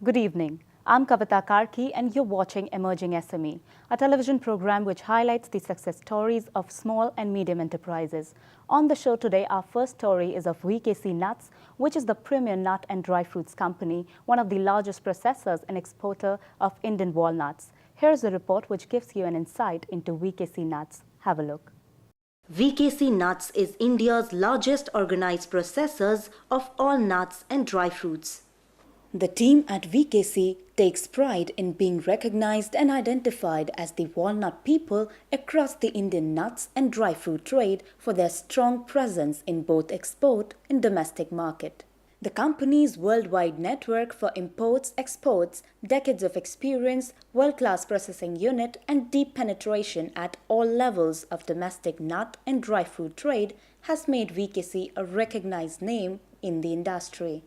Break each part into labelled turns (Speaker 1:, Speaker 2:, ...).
Speaker 1: Good evening. I'm Kavita Karki and you're watching Emerging SME, a television program which highlights the success stories of small and medium enterprises. On the show today, our first story is of VKC Nuts, which is the premier nut and dry fruits company, one of the largest processors and exporter of Indian walnuts. Here's a report which gives you an insight into VKC Nuts. Have a look.
Speaker 2: VKC Nuts is India's largest organized processors of all nuts and dry fruits. The team at VKC takes pride in being recognized and identified as the walnut people across the Indian nuts and dry fruit trade for their strong presence in both export and domestic market. The company's worldwide network for imports, exports, decades of experience, world-class processing unit and deep penetration at all levels of domestic nut and dry fruit trade has made VKC a recognized name in the industry.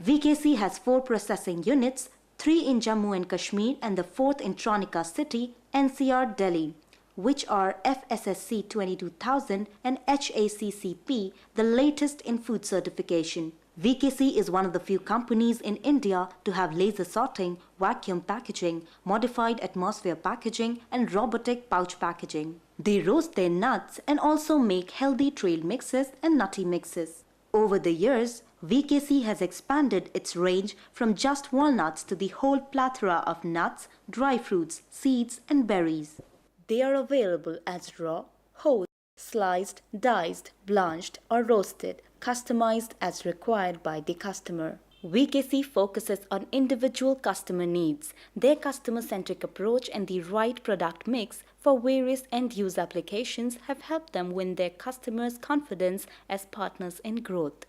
Speaker 2: VKC has 4 processing units, 3 in Jammu and Kashmir and the 4th in Tronika City, NCR, Delhi, which are FSSC 22000 and HACCP, the latest in food certification. VKC is one of the few companies in India to have laser sorting, vacuum packaging, modified atmosphere packaging and robotic pouch packaging. They roast their nuts and also make healthy trail mixes and nutty mixes. Over the years, VKC has expanded its range from just walnuts to the whole plethora of nuts, dry fruits, seeds and berries. They are available as raw, whole, sliced, diced, blanched or roasted, customized as required by the customer. VKC focuses on individual customer needs. Their customer-centric approach and the right product mix for various end-use applications have helped them win their customers' confidence as partners in growth.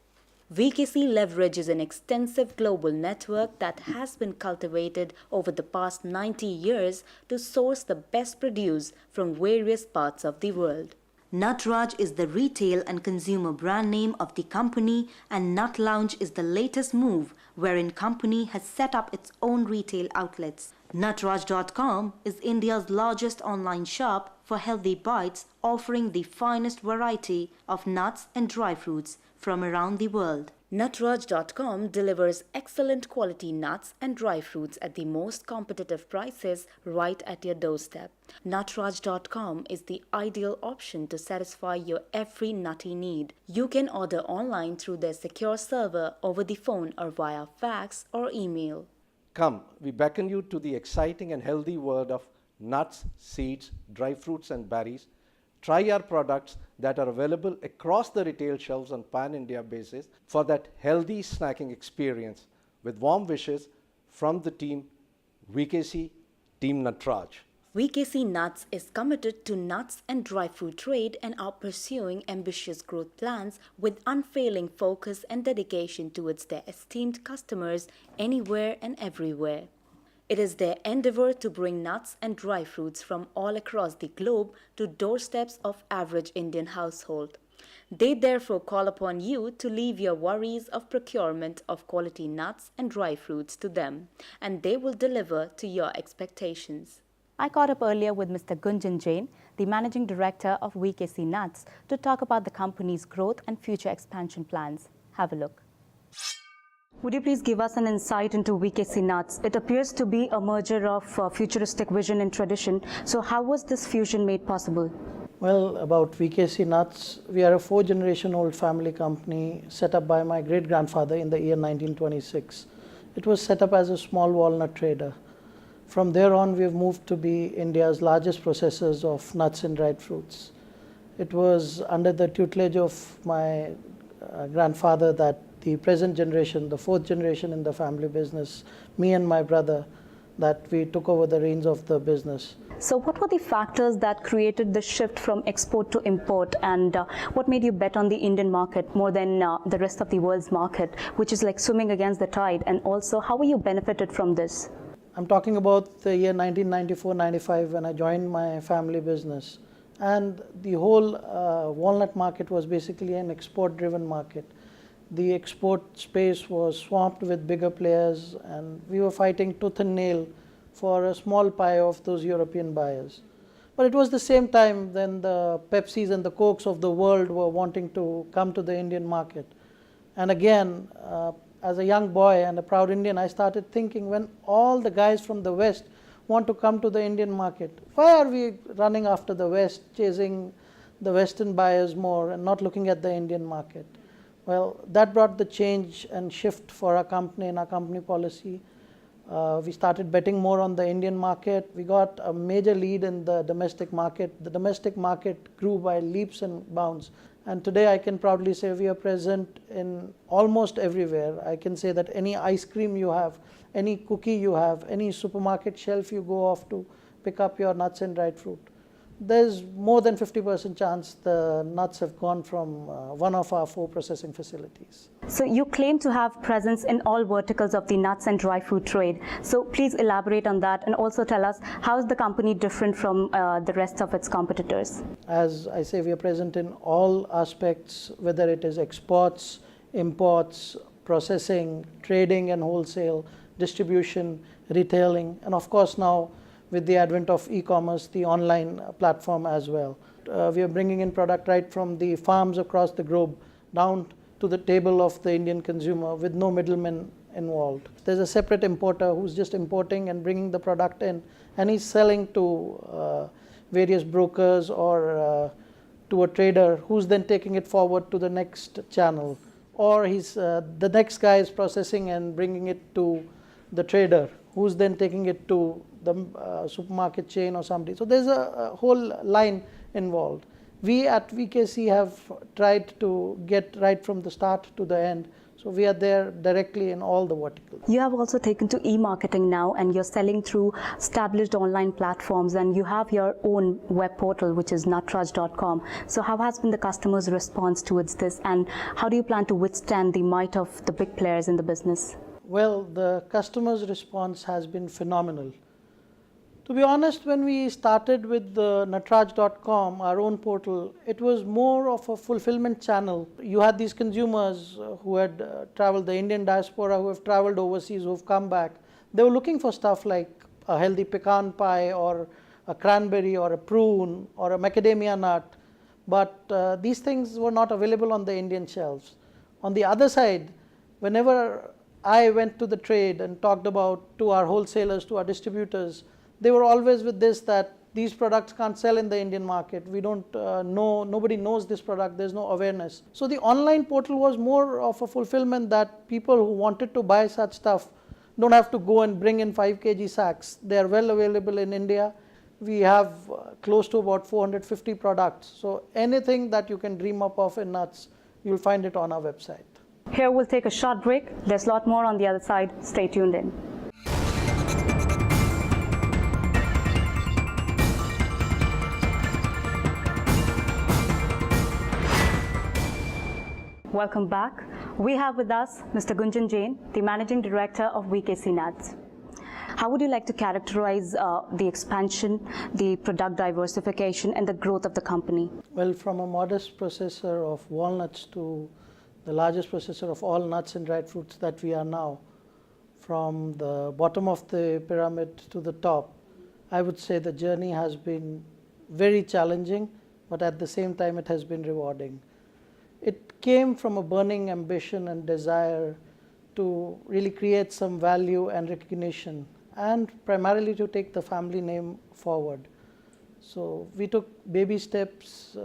Speaker 2: VKC leverages an extensive global network that has been cultivated over the past 90 years to source the best produce from various parts of the world. Nutraj is the retail and consumer brand name of the company, and Nut Lounge is the latest move wherein company has set up its own retail outlets. Nutraj.com is India's largest online shop for healthy bites, offering the finest variety of nuts and dry fruits from around the world. Nutraj.com delivers excellent quality nuts and dry fruits at the most competitive prices right at your doorstep. Nutraj.com is the ideal option to satisfy your every nutty need. You can order online through their secure server, over the phone or via fax or email.
Speaker 3: Come, we beckon you to the exciting and healthy world of nuts, seeds, dry fruits and berries. Try our products that are available across the retail shelves on pan-India basis for that healthy snacking experience. With warm wishes from the team VKC, Team Nutraj.
Speaker 2: VKC Nuts is committed to nuts and dry fruit trade and are pursuing ambitious growth plans with unfailing focus and dedication towards their esteemed customers anywhere and everywhere. It is their endeavor to bring nuts and dry fruits from all across the globe to doorsteps of average Indian household. They therefore call upon you to leave your worries of procurement of quality nuts and dry fruits to them, and they will deliver to your expectations.
Speaker 1: I caught up earlier with Mr. Gunjan Jain, the Managing Director of VKC Nuts, to talk about the company's growth and future expansion plans. Have a look. Would you please give us an insight into VKC Nuts? It appears to be a merger of futuristic vision and tradition. So how was this fusion made possible?
Speaker 4: Well, about VKC Nuts, we are a 4-generation-old family company set up by my great-grandfather in the year 1926. It was set up as a small walnut trader. From there on, we have moved to be India's largest processors of nuts and dried fruits. It was under the tutelage of my grandfather that the present generation, the 4th generation in the family business, me and my brother, that we took over the reins of the business.
Speaker 1: So what were the factors that created the shift from export to import, and what made you bet on the Indian market more than the rest of the world's market, which is like swimming against the tide, and also how were you benefited from this?
Speaker 4: I'm talking about the year 1994-95 when I joined my family business, and the whole walnut market was basically an export-driven market. The export space was swamped with bigger players, and we were fighting tooth and nail for a small pie of those European buyers. But it was the same time when the Pepsis and the Cokes of the world were wanting to come to the Indian market. And again, as a young boy and a proud Indian, I started thinking, when all the guys from the West want to come to the Indian market, why are we running after the West, chasing the Western buyers more and not looking at the Indian market? Well, that brought the change and shift for our company and our company policy. We started betting more on the Indian market. We got a major lead in the domestic market. The domestic market grew by leaps and bounds. And today I can proudly say we are present in almost everywhere. I can say that any ice cream you have, any cookie you have, any supermarket shelf you go off to pick up your nuts and dried fruit, there's more than 50% chance the nuts have gone from one of our 4 processing facilities.
Speaker 1: So you claim to have presence in all verticals of the nuts and dry fruit trade. So please elaborate on that and also tell us, how is the company different from the rest of its competitors?
Speaker 4: As I say, we are present in all aspects, whether it is exports, imports, processing, trading and wholesale, distribution, retailing, and of course now with the advent of e-commerce, the online platform as well. We are bringing in product right from the farms across the globe down to the table of the Indian consumer with no middlemen involved. There's a separate importer who's just importing and bringing the product in, and he's selling to various brokers or to a trader who's then taking it forward to the next channel. Or the next guy is processing and bringing it to the trader, who's then taking it to the supermarket chain or somebody. So there's a whole line involved. We at VKC have tried to get right from the start to the end. So we are there directly in all the verticals.
Speaker 1: You have also taken to e-marketing now, and you're selling through established online platforms, and you have your own web portal, which is nutraj.com. So how has been the customer's response towards this, and how do you plan to withstand the might of the big players in the business?
Speaker 4: Well, the customer's response has been phenomenal. To be honest, when we started with the nutraj.com, our own portal, it was more of a fulfillment channel. You had these consumers who had traveled, the Indian diaspora who have traveled overseas, who have come back. They were looking for stuff like a healthy pecan pie or a cranberry or a prune or a macadamia nut. But these things were not available on the Indian shelves. On the other side, whenever I went to the trade and talked about to our wholesalers, to our distributors, they were always with this, that these products can't sell in the Indian market. We don't know, nobody knows this product, there's no awareness. So the online portal was more of a fulfillment, that people who wanted to buy such stuff don't have to go and bring in 5 kg sacks. They are well available in India. We have close to about 450 products. So anything that you can dream up of in nuts, you'll find it on our website.
Speaker 1: Here we'll take a short break. There's a lot more on the other side. Stay tuned in. Welcome back. We have with us Mr. Gunjan Jain, the Managing Director of VKC Nuts. How would you like to characterize the expansion, the product diversification, and the growth of the company?
Speaker 4: Well, from a modest processor of walnuts to the largest processor of all nuts and dried fruits that we are now, from the bottom of the pyramid to the top, I would say the journey has been very challenging, but at the same time it has been rewarding. It came from a burning ambition and desire to really create some value and recognition, and primarily to take the family name forward. So we took baby steps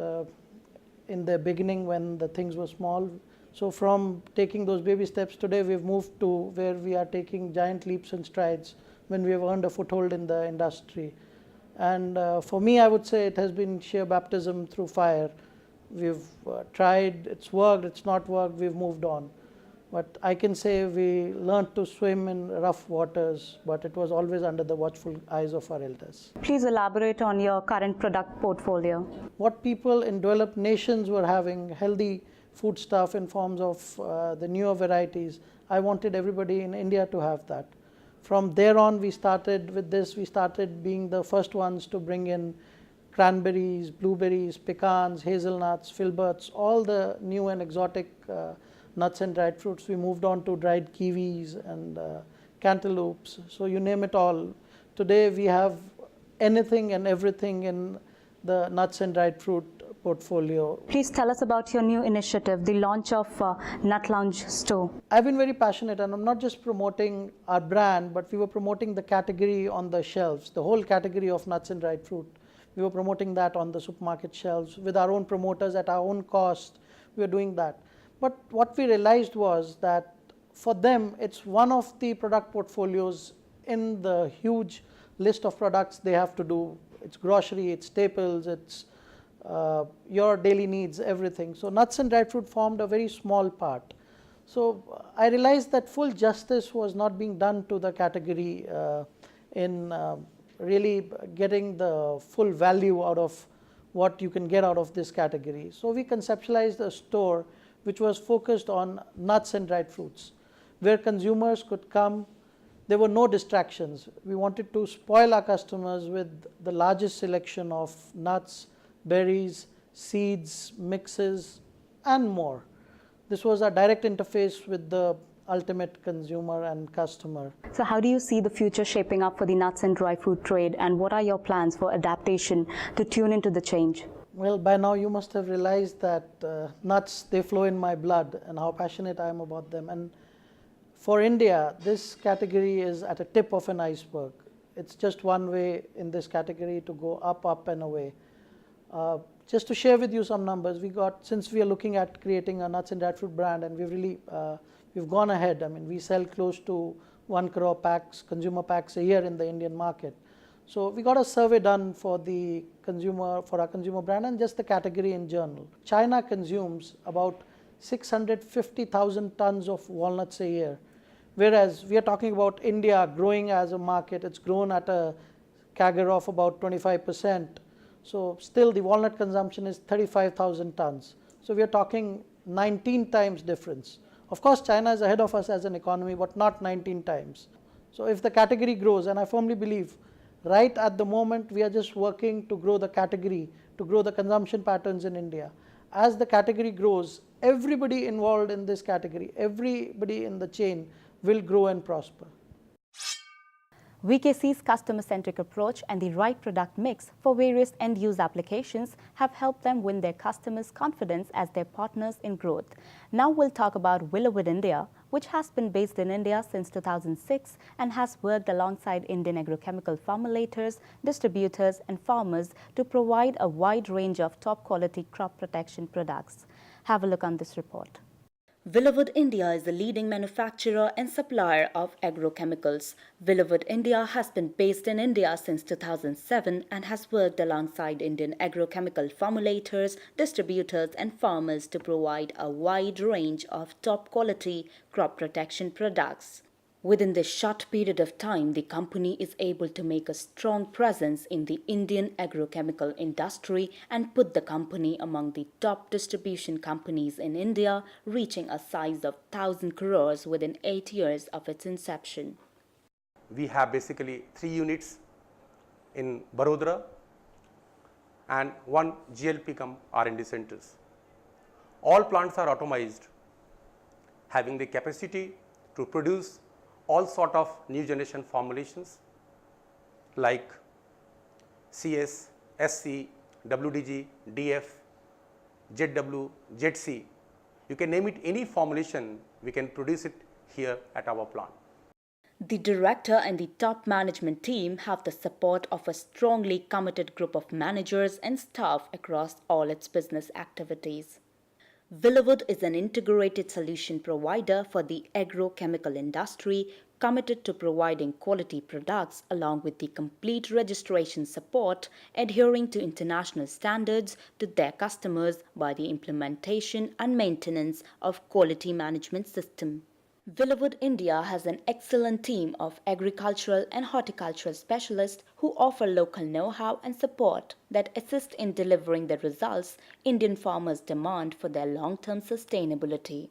Speaker 4: in the beginning when the things were small. So from taking those baby steps, today we've moved to where we are taking giant leaps and strides when we have earned a foothold in the industry. And for me, I would say it has been sheer baptism through fire. We've tried, it's worked, it's not worked, we've moved on. But I can say we learned to swim in rough waters, but it was always under the watchful eyes of our elders.
Speaker 1: Please elaborate on your current product portfolio.
Speaker 4: What people in developed nations were having, healthy food stuff in forms of the newer varieties, I wanted everybody in India to have that. From there on, we started with this. We started being the first ones to bring in cranberries, blueberries, pecans, hazelnuts, filberts, all the new and exotic nuts and dried fruits. We moved on to dried kiwis and cantaloupes, so you name it all. Today we have anything and everything in the nuts and dried fruit portfolio.
Speaker 1: Please tell us about your new initiative, the launch of Nut Lounge store.
Speaker 4: I've been very passionate, and I'm not just promoting our brand, but we were promoting the category on the shelves, the whole category of nuts and dried fruit. We were promoting that on the supermarket shelves with our own promoters at our own cost. We were doing that. But what we realized was that for them, it's one of the product portfolios in the huge list of products they have to do. It's grocery, it's staples, it's your daily needs, everything. So nuts and dried fruit formed a very small part. So I realized that full justice was not being done to the category in really getting the full value out of what you can get out of this category. So we conceptualized a store which was focused on nuts and dried fruits, where consumers could come. There were no distractions. We wanted to spoil our customers with the largest selection of nuts, berries, seeds, mixes, and more. This was a direct interface with the ultimate consumer and customer.
Speaker 1: So how do you see the future shaping up for the nuts and dry fruit trade, and what are your plans for adaptation to tune into the change?
Speaker 4: Well, by now you must have realized that nuts, they flow in my blood, and how passionate I am about them. And for India, this category is at a tip of an iceberg. It's just one way in this category to go up, up and away. Just to share with you some numbers, since we are looking at creating a nuts and dried fruit brand, and we've gone ahead. I mean, we sell close to 1 crore packs, consumer packs a year in the Indian market. So we got a survey done for our consumer brand and just the category in general. China consumes about 650,000 tons of walnuts a year, whereas we are talking about India growing as a market. It's grown at a CAGR of about 25%. So still the walnut consumption is 35,000 tons. So we are talking 19 times difference. Of course, China is ahead of us as an economy, but not 19 times. So if the category grows, and I firmly believe right at the moment we are just working to grow the category, to grow the consumption patterns in India. As the category grows, everybody involved in this category, everybody in the chain will grow and prosper.
Speaker 1: VKC's customer-centric approach and the right product mix for various end-use applications have helped them win their customers' confidence as their partners in growth. Now we'll talk about Villawood India, which has been based in India since 2006 and has worked alongside Indian agrochemical formulators, distributors and farmers to provide a wide range of top-quality crop protection products. Have a look on this report.
Speaker 2: Villawood India is a leading manufacturer and supplier of agrochemicals. Villawood India has been based in India since 2007 and has worked alongside Indian agrochemical formulators, distributors and farmers to provide a wide range of top-quality crop protection products. Within this short period of time, the company is able to make a strong presence in the Indian agrochemical industry and put the company among the top distribution companies in India, reaching a size of 1,000 crores within 8 years of its inception.
Speaker 5: We have basically 3 units in Barodara and 1 GLP R&D centers. All plants are automized, having the capacity to produce all sort of new generation formulations like CS, SC, WDG, DF, ZW, ZC. You can name it any formulation, we can produce it here at our plant.
Speaker 2: The director and the top management team have the support of a strongly committed group of managers and staff across all its business activities. Villawood is an integrated solution provider for the agrochemical industry, committed to providing quality products along with the complete registration support, adhering to international standards to their customers by the implementation and maintenance of quality management system. Villawood India has an excellent team of agricultural and horticultural specialists who offer local know-how and support that assist in delivering the results Indian farmers demand for their long-term sustainability.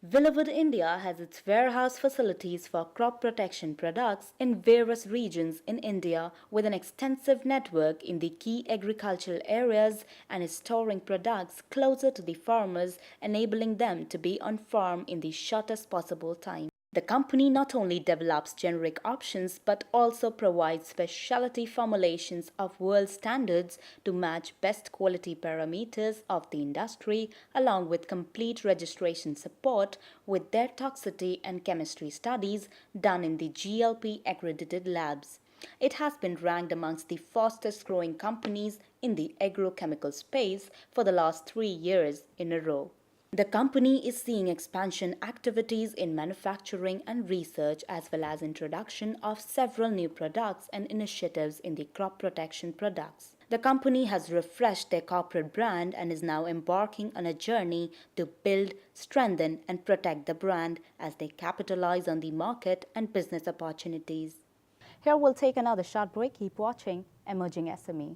Speaker 2: Villawood India has its warehouse facilities for crop protection products in various regions in India with an extensive network in the key agricultural areas and is storing products closer to the farmers, enabling them to be on farm in the shortest possible time. The company not only develops generic options but also provides specialty formulations of world standards to match best quality parameters of the industry, along with complete registration support with their toxicity and chemistry studies done in the GLP accredited labs. It has been ranked amongst the fastest growing companies in the agrochemical space for the last 3 years in a row. The company is seeing expansion activities in manufacturing and research, as well as introduction of several new products and initiatives in the crop protection products. The company has refreshed their corporate brand and is now embarking on a journey to build, strengthen and protect the brand as they capitalize on the market and business opportunities.
Speaker 1: Here we'll take another short break. Keep watching Emerging SME.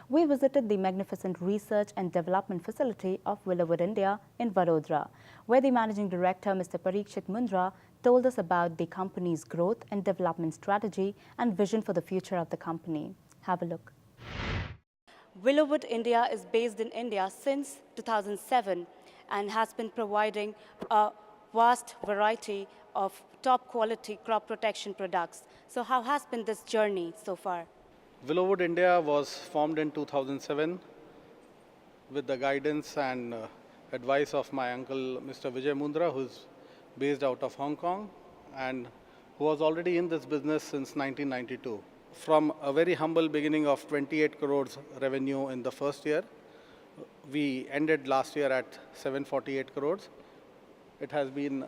Speaker 1: We visited the magnificent research and development facility of Villawood, India in Vadodara, where the Managing Director, Mr. Parikshit Mundra, told us about the company's growth and development strategy and vision for the future of the company. Have a look. Villawood, India is based in India since 2007 and has been providing a vast variety of top quality crop protection products. So how has been this journey so far?
Speaker 6: Villawood India was formed in 2007 with the guidance and advice of my uncle Mr. Vijay Mundra, who is based out of Hong Kong and who was already in this business since 1992. From a very humble beginning of 28 crores revenue in the first year, we ended last year at 748 crores. It has been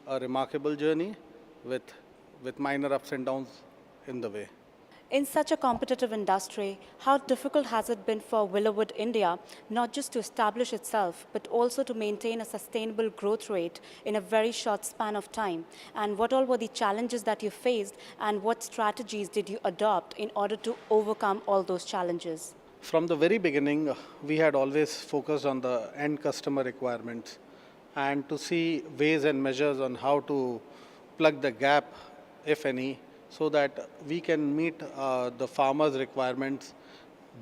Speaker 6: a remarkable journey with minor ups and downs in the way.
Speaker 1: In such a competitive industry, how difficult has it been for Villawood India not just to establish itself, but also to maintain a sustainable growth rate in a very short span of time? And what all were the challenges that you faced, and what strategies did you adopt in order to overcome all those challenges?
Speaker 6: From the very beginning, we had always focused on the end customer requirements and to see ways and measures on how to plug the gap, if any, so that we can meet the farmer's requirements,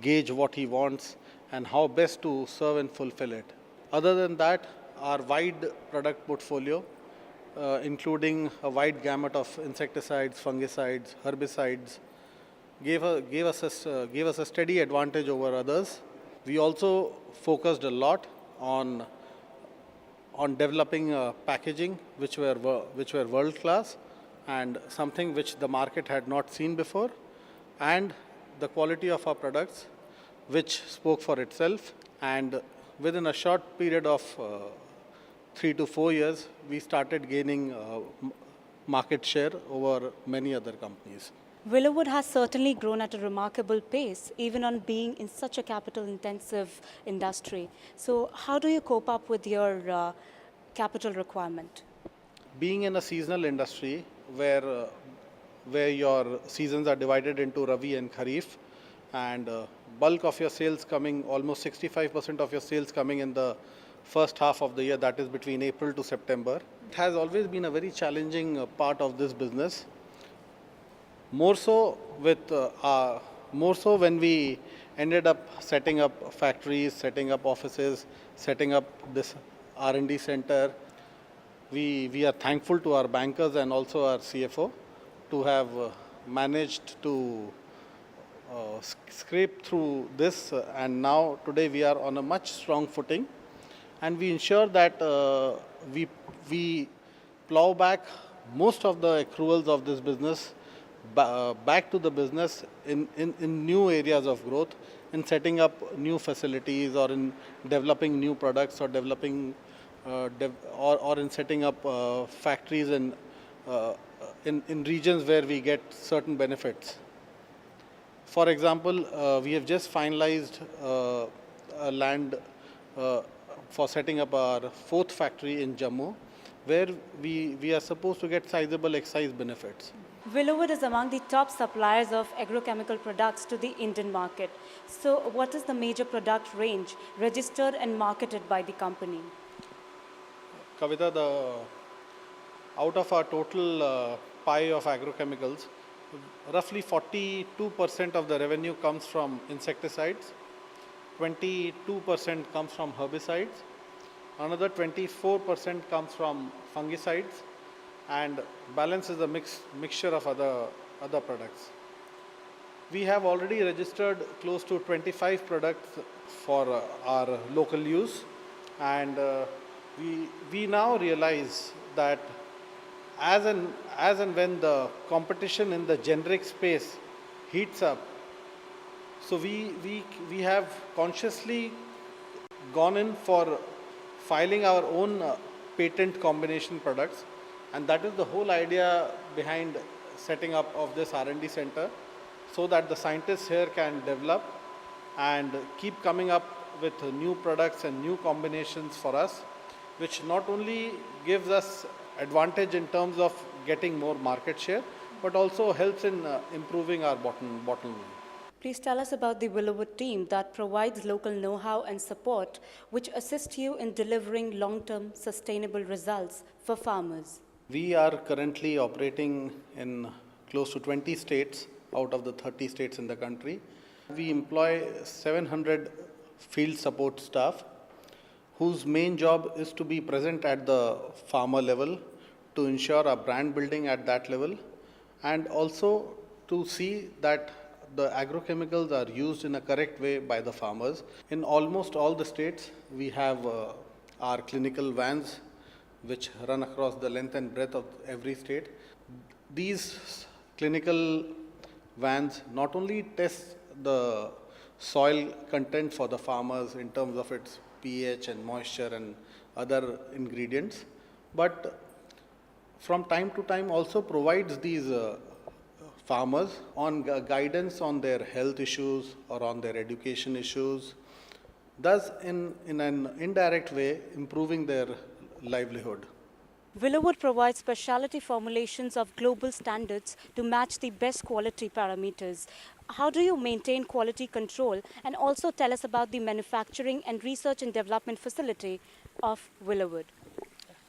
Speaker 6: gauge what he wants, and how best to serve and fulfill it. Other than that, our wide product portfolio, including a wide gamut of insecticides, fungicides, herbicides, gave us a steady advantage over others. We also focused a lot on developing packaging, which were world class, and something which the market had not seen before, and the quality of our products, which spoke for itself. And within a short period of 3 to 4 years, we started gaining market share over many other companies.
Speaker 1: Villawood has certainly grown at a remarkable pace, even on being in such a capital-intensive industry. So how do you cope up with your capital requirement?
Speaker 6: Being in a seasonal industry where your seasons are divided into Rabi and Kharif, and bulk of your sales coming, almost 65% of your sales coming in the first half of the year, that is between April to September. It has always been a very challenging part of this business. More so when we ended up setting up factories, setting up offices, setting up this R&D center. We are thankful to our bankers and also our CFO to have managed to scrape through this, and now today we are on a much strong footing, and we ensure that we plow back most of the accruals of this business back to the business in new areas of growth, in setting up new facilities, or in developing new products, or developing or in setting up factories in regions where we get certain benefits. For example, we have just finalized a land for setting up our 4th factory in Jammu, where we are supposed to get sizable excise benefits.
Speaker 1: Villawood is among the top suppliers of agrochemical products to the Indian market. So what is the major product range registered and marketed by the company?
Speaker 6: Kavita, out of our total pie of agrochemicals, roughly 42% of the revenue comes from insecticides, 22% comes from herbicides, another 24% comes from fungicides, and balance is a mixture of other products. We have already registered close to 25 products for our local use, and we now realize that as and when the competition in the generic space heats up, so we have consciously gone in for filing our own patent combination products, and that is the whole idea behind setting up of this R&D center, so that the scientists here can develop and keep coming up with new products and new combinations for us, which not only gives us advantage in terms of getting more market share, but also helps in improving our bottom line.
Speaker 1: Please tell us about the Villawood team that provides local know-how and support which assist you in delivering long-term sustainable results for farmers.
Speaker 6: We are currently operating in close to 20 states out of the 30 states in the country. We employ 700 field support staff whose main job is to be present at the farmer level to ensure our brand building at that level, and also to see that the agrochemicals are used in a correct way by the farmers. In almost all the states, we have our clinical vans which run across the length and breadth of every state. These clinical vans not only test the soil content for the farmers in terms of its pH and moisture and other ingredients, but from time to time also provides these farmers on guidance on their health issues or on their education issues, thus in an indirect way improving their livelihood.
Speaker 1: Villawood provides specialty formulations of global standards to match the best quality parameters. How do you maintain quality control? And also tell us about the manufacturing and research and development facility of Villawood.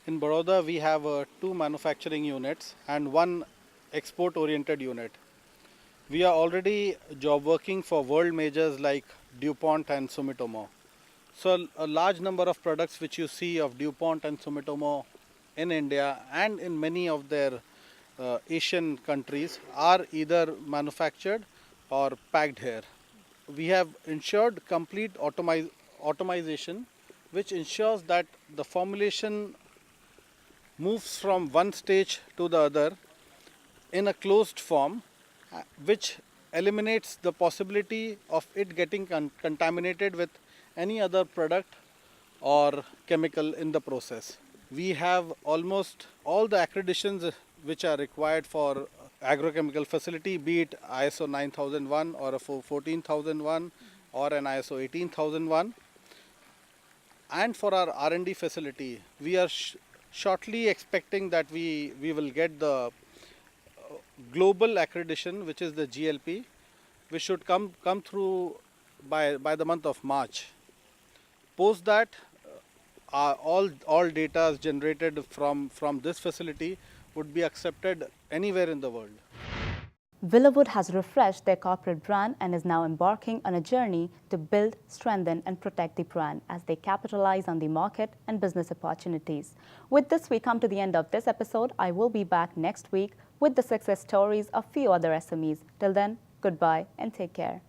Speaker 6: In Baroda, we have 2 manufacturing units and 1 export-oriented unit. We are already job working for world majors like DuPont and Sumitomo. So a large number of products which you see of DuPont and Sumitomo in India and in many of their Asian countries are either manufactured or packed here. We have ensured complete automation, which ensures that the formulation moves from one stage to the other in a closed form, which eliminates the possibility of it getting contaminated with any other product or chemical in the process. We have almost all the accreditations which are required for agrochemical facility, be it ISO 9001 or a 14001 or an ISO 18001. And for our R&D facility, we are shortly expecting that we will get the global accreditation, which is the GLP, which should come through by the month of March. Post that, all data generated from this facility would be accepted anywhere in the world.
Speaker 1: Villawood has refreshed their corporate brand and is now embarking on a journey to build, strengthen and protect the brand as they capitalize on the market and business opportunities. With this, we come to the end of this episode. I will be back next week with the success stories of few other SMEs. Till then, goodbye and take care.